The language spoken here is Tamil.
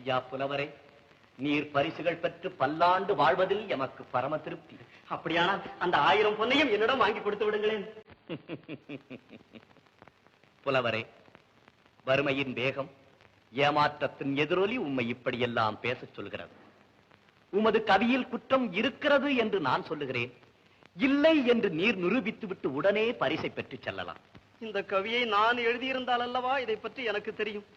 ஐயா புலவரே, நீர் பரிசுகள் பெற்று பல்லாண்டு வாழ்வதில் எமக்கு பரம திருப்தி. அப்படியானால் அந்த 1000 பொன்னையும் என்னிடம் வாங்கி கொடுத்து விடுங்களேன். புலவரே, வறுமையின் வேகம், ஏமாற்றத்தின் எதிரொலி உம்மை இப்படியெல்லாம் பேசச் சொல்கிறது. உமது கவியில் குற்றம் இருக்கிறது என்று நான் சொல்லுகிறேன். இல்லை என்று நீர் நிரூபித்துவிட்டு உடனே பரிசை பெற்று செல்லலாம். இந்த கவியை நான் எழுதியிருந்தால் அல்லவா இதை பற்றி எனக்கு தெரியும்.